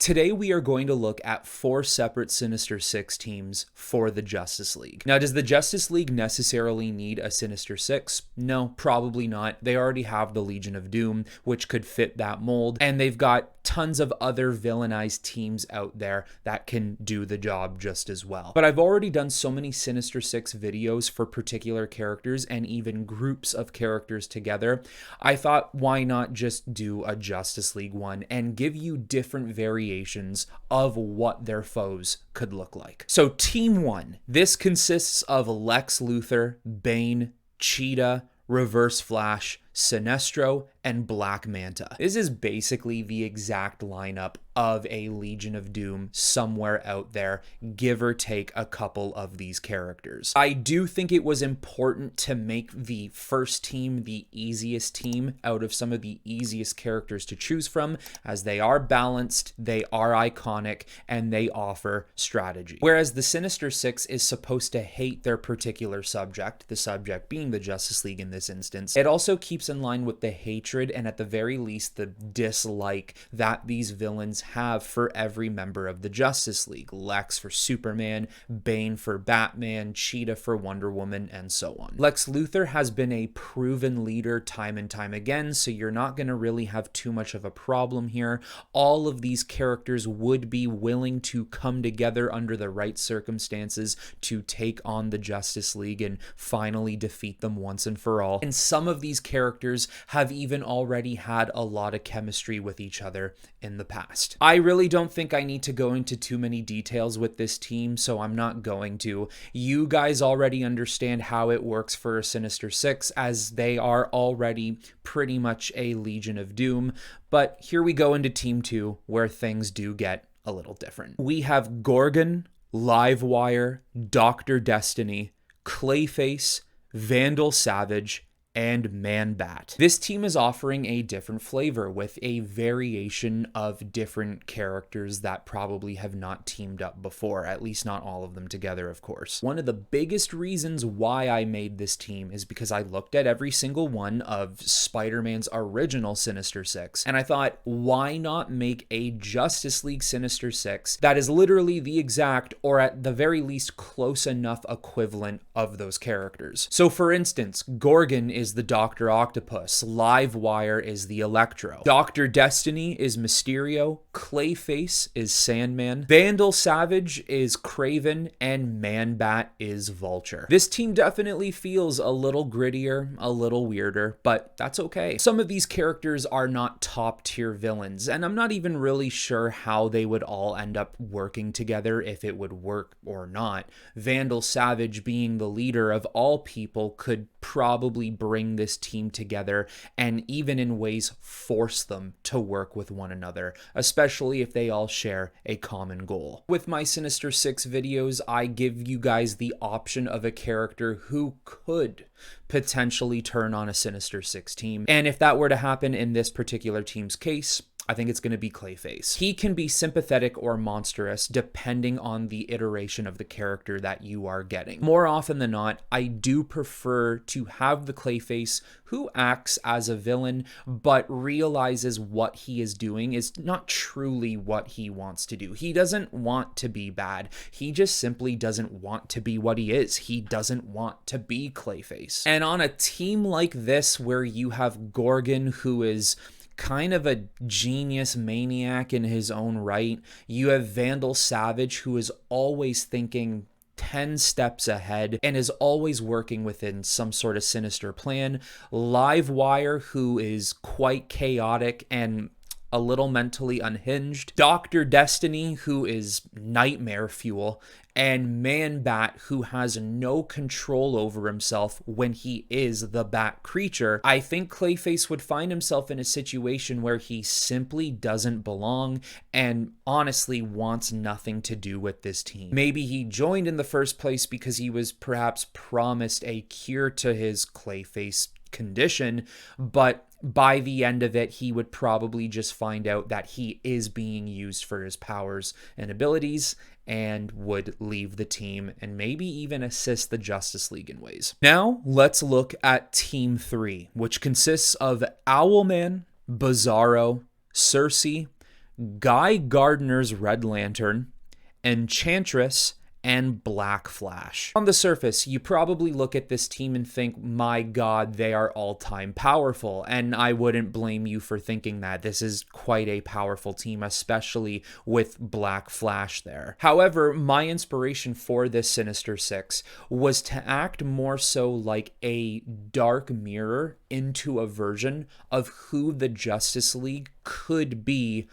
Today we are going to look at 4 separate Sinister Six teams for the Justice League. Now, does the Justice League necessarily need a Sinister Six? No, probably not. They already have the Legion of Doom, which could fit that mold, and they've got tons of other villainized teams out there that can do the job just as well. But I've already done so many Sinister Six videos for particular characters and even groups of characters together, I thought why not just do a Justice League one and give you different variations of what their foes could look like. So Team 1, this consists of Lex Luthor, Bane, Cheetah, Reverse Flash, Sinestro, and Black Manta. This is basically the exact lineup of a Legion of Doom somewhere out there, give or take a couple of these characters. I do think it was important to make the first team the easiest team out of some of the easiest characters to choose from, as they are balanced, they are iconic, and they offer strategy. Whereas the Sinister Six is supposed to hate their particular subject, the subject being the Justice League in this instance, it also keeps in line with the hatred and at the very least the dislike that these villains have for every member of the Justice League. Lex for Superman, Bane for Batman, Cheetah for Wonder Woman, and so on. Lex Luthor has been a proven leader time and time again, so you're not going to really have too much of a problem here. All of these characters would be willing to come together under the right circumstances to take on the Justice League and finally defeat them once and for all. And some of these characters have even already had a lot of chemistry with each other in the past. I really don't think I need to go into too many details with this team, so I'm not going to. You guys already understand how it works for a Sinister Six, as they are already pretty much a Legion of Doom, but here we go into Team 2, where things do get a little different. We have Gorgon, Livewire, Dr. Destiny, Clayface, Vandal Savage, and Man-Bat. This team is offering a different flavor with a variation of different characters that probably have not teamed up before, at least not all of them together, of course. One of the biggest reasons why I made this team is because I looked at every single one of Spider-Man's original Sinister Six, and I thought, why not make a Justice League Sinister Six that is literally the exact, or at the very least close enough equivalent of those characters. So for instance, Gorgon is the Dr. Octopus, Livewire is the Electro, Dr. Destiny is Mysterio, Clayface is Sandman, Vandal Savage is Kraven, and Man-Bat is Vulture. This team definitely feels a little grittier, a little weirder, but that's okay. Some of these characters are not top tier villains, and I'm not even really sure how they would all end up working together, if it would work or not. Vandal Savage, being the leader of all people, could probably bring this team together and even in ways force them to work with one another, especially if they all share a common goal. With my Sinister Six videos, I give you guys the option of a character who could potentially turn on a Sinister Six team, and if that were to happen in this particular team's case, I think it's going to be Clayface. He can be sympathetic or monstrous depending on the iteration of the character that you are getting. More often than not, I do prefer to have the Clayface who acts as a villain but realizes what he is doing is not truly what he wants to do. He doesn't want to be bad. He just simply doesn't want to be what he is. He doesn't want to be Clayface. And on a team like this where you have Gorgon, who is kind of a genius maniac in his own right, you have Vandal Savage, who is always thinking 10 steps ahead and is always working within some sort of sinister plan, Livewire, who is quite chaotic and a little mentally unhinged, Dr. Destiny, who is nightmare fuel, and Man-Bat, who has no control over himself when he is the bat creature. I think Clayface would find himself in a situation where he simply doesn't belong and honestly wants nothing to do with this team. Maybe he joined in the first place because he was perhaps promised a cure to his Clayface condition, but by the end of it, he would probably just find out that he is being used for his powers and abilities and would leave the team and maybe even assist the Justice League in ways. Now, let's look at Team 3, which consists of Owlman, Bizarro, Cersei, Guy Gardner's Red Lantern, Enchantress, and Black Flash. On the surface, you probably look at this team and think, my God, they are all-time powerful. And I wouldn't blame you for thinking that. This is quite a powerful team, especially with Black Flash there. However, my inspiration for this Sinister Six was to act more so like a dark mirror into a version of who the Justice League could be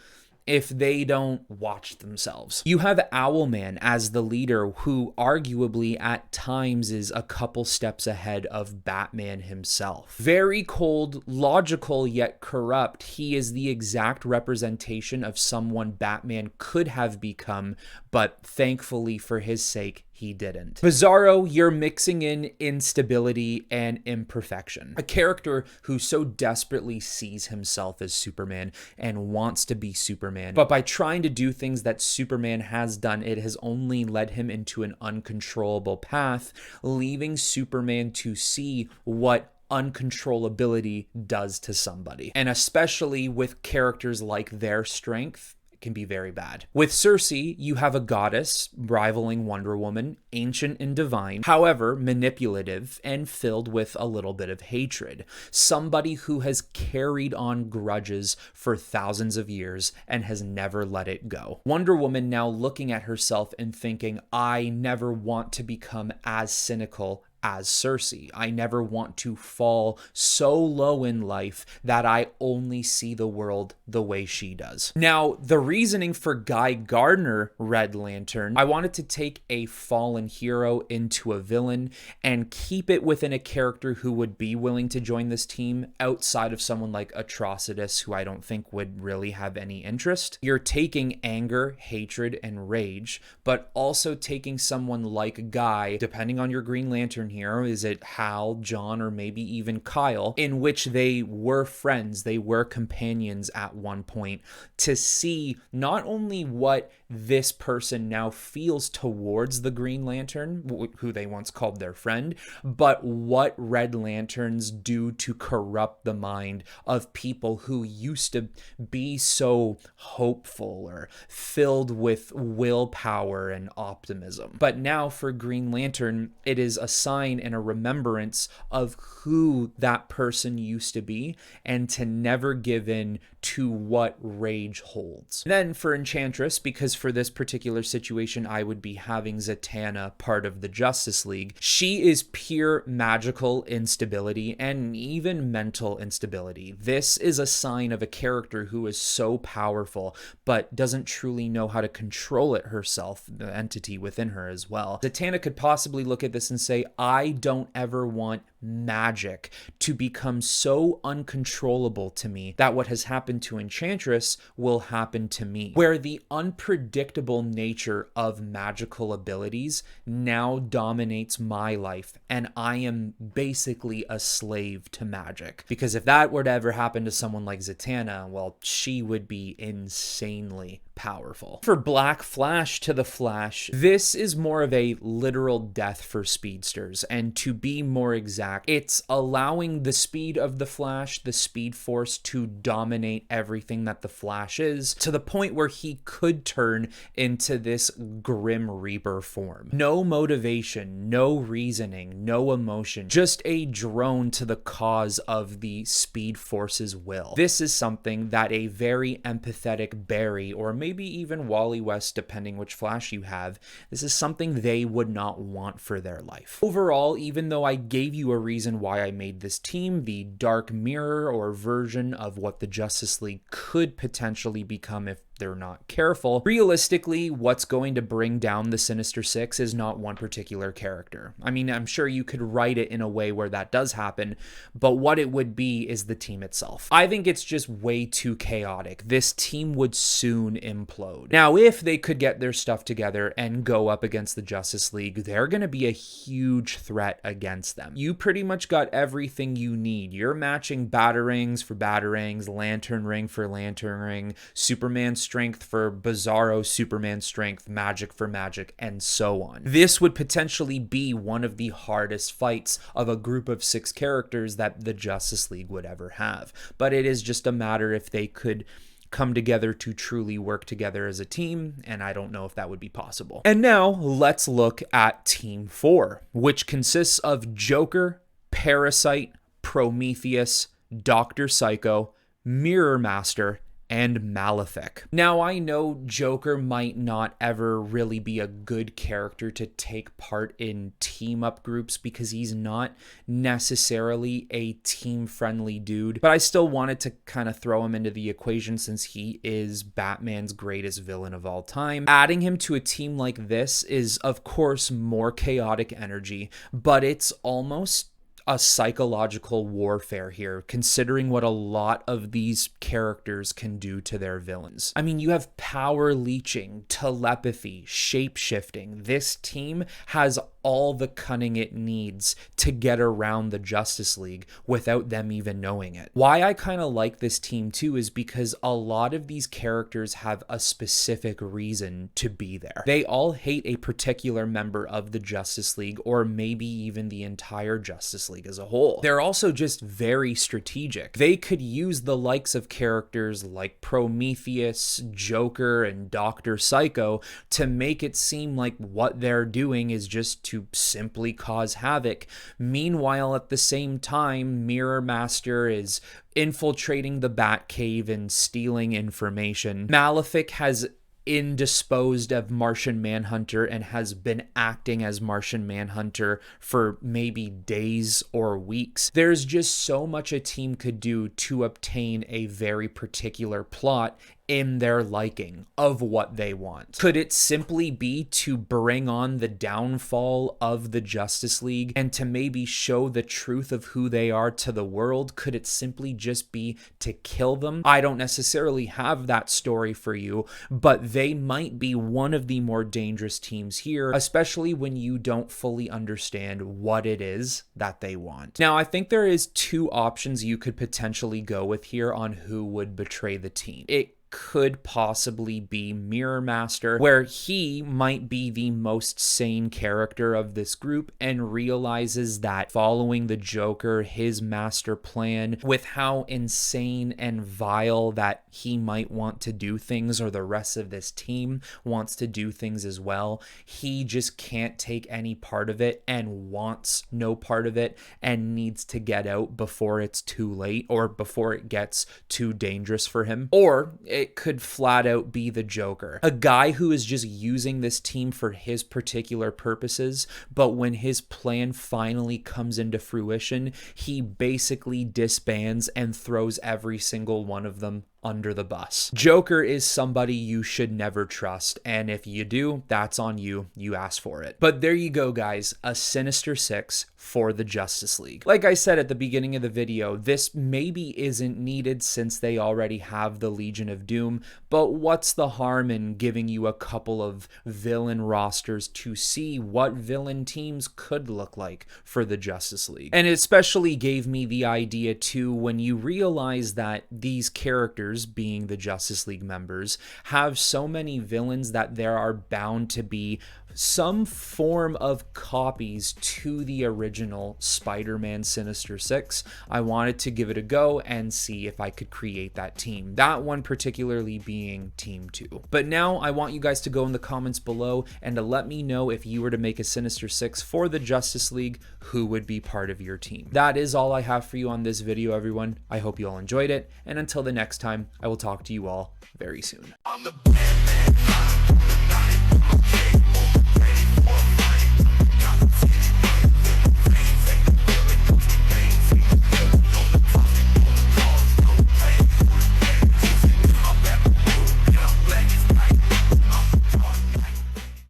if they don't watch themselves. You have Owlman as the leader, who arguably at times is a couple steps ahead of Batman himself. Very cold, logical, yet corrupt, he is the exact representation of someone Batman could have become, but thankfully for his sake, he didn't. Bizarro, you're mixing in instability and imperfection. A character who so desperately sees himself as Superman and wants to be Superman, but by trying to do things that Superman has done, it has only led him into an uncontrollable path, leaving Superman to see what uncontrollability does to somebody. And especially with characters like their strength, can be very bad. With Cersei, you have a goddess rivaling Wonder Woman, ancient and divine, however, manipulative and filled with a little bit of hatred. Somebody who has carried on grudges for thousands of years and has never let it go. Wonder Woman now looking at herself and thinking, I never want to become as cynical as Cersei. I never want to fall so low in life that I only see the world the way she does. Now, the reasoning for Guy Gardner Red Lantern, I wanted to take a fallen hero into a villain and keep it within a character who would be willing to join this team outside of someone like Atrocitus, who I don't think would really have any interest. You're taking anger, hatred, and rage, but also taking someone like Guy, depending on your Green Lantern here, is it Hal, John, or maybe even Kyle, in which they were friends, they were companions at one point, to see not only what this person now feels towards the Green Lantern, who they once called their friend, but what Red Lanterns do to corrupt the mind of people who used to be so hopeful or filled with willpower and optimism. But now for Green Lantern, it is a sign and a remembrance of who that person used to be and to never give in to what rage holds. Then for Enchantress, because for this particular situation, I would be having Zatanna part of the Justice League. She is pure magical instability and even mental instability. This is a sign of a character who is so powerful, but doesn't truly know how to control it herself, the entity within her as well. Zatanna could possibly look at this and say, I don't ever want magic to become so uncontrollable to me that what has happened to Enchantress will happen to me, where the unpredictable nature of magical abilities now dominates my life and I am basically a slave to magic. Because if that were to ever happen to someone like Zatanna, well, she would be insanely powerful. For Black Flash to the Flash, this is more of a literal death for speedsters, and to be more exact, it's allowing the speed of the Flash, the Speed Force, to dominate everything that the Flash is, to the point where he could turn into this Grim Reaper form. No motivation, no reasoning, no emotion, just a drone to the cause of the Speed Force's will. This is something that a very empathetic Barry, or maybe even Wally West, depending which Flash you have, this is something they would not want for their life. Overall, even though I gave you a reason why I made this team, the dark mirror or version of what the Justice League could potentially become if they're not careful, realistically, what's going to bring down the Sinister Six is not one particular character. I mean, I'm sure you could write it in a way where that does happen, but what it would be is the team itself. I think it's just way too chaotic. This team would soon implode. Now, if they could get their stuff together and go up against the Justice League, they're going to be a huge threat against them. You pretty much got everything you need. You're matching Batarangs for Batarangs, Lantern Ring for Lantern Ring, Superman's strength for Bizarro, Superman strength, magic for magic, and so on. This would potentially be one of the hardest fights of a group of 6 characters that the Justice League would ever have. But it is just a matter if they could come together to truly work together as a team, and I don't know if that would be possible. And now let's look at Team 4, which consists of Joker, Parasite, Prometheus, Dr. Psycho, Mirror Master, and Malefic. Now, I know Joker might not ever really be a good character to take part in team-up groups because he's not necessarily a team-friendly dude, but I still wanted to kind of throw him into the equation since he is Batman's greatest villain of all time. Adding him to a team like this is, of course, more chaotic energy, but it's almost a psychological warfare here, considering what a lot of these characters can do to their villains. I mean, you have power leeching, telepathy, shape-shifting. This team has all the cunning it needs to get around the Justice League without them even knowing it. Why I kind of like this team too is because a lot of these characters have a specific reason to be there. They all hate a particular member of the Justice League, or maybe even the entire Justice League as a whole. They're also just very strategic. They could use the likes of characters like Prometheus, Joker, and Dr. Psycho to make it seem like what they're doing is just to simply cause havoc. Meanwhile, at the same time, Mirror Master is infiltrating the Batcave and stealing information. Malefic has indisposed of Martian Manhunter and has been acting as Martian Manhunter for maybe days or weeks. There's just so much a team could do to obtain a very particular plot in their liking of what they want. Could it simply be to bring on the downfall of the Justice League and to maybe show the truth of who they are to the world? Could it simply just be to kill them? I don't necessarily have that story for you, but they might be one of the more dangerous teams here, especially when you don't fully understand what it is that they want. Now, I think there is two options you could potentially go with here on who would betray the team. It could possibly be Mirror Master, where he might be the most sane character of this group and realizes that following the Joker, his master plan, with how insane and vile that he might want to do things, or the rest of this team wants to do things as well, he just can't take any part of it and wants no part of it and needs to get out before it's too late or before it gets too dangerous for him. Or it could flat out be the Joker, a guy who is just using this team for his particular purposes, but when his plan finally comes into fruition, he basically disbands and throws every single one of them under the bus. Joker is somebody you should never trust, and if you do, that's on you. You asked for it. But there you go, guys. A Sinister Six for the Justice League. Like I said at the beginning of the video, this maybe isn't needed since they already have the Legion of Doom, but what's the harm in giving you a couple of villain rosters to see what villain teams could look like for the Justice League? And it especially gave me the idea too when you realize that these characters, being the Justice League members, have so many villains that there are bound to be some form of copies to the original Spider-Man Sinister Six. I wanted to give it a go and see if I could create that team. That one particularly being Team 2. But now I want you guys to go in the comments below and to let me know if you were to make a Sinister Six for the Justice League, who would be part of your team. That is all I have for you on this video, everyone. I hope you all enjoyed it, and until the next time, I will talk to you all very soon.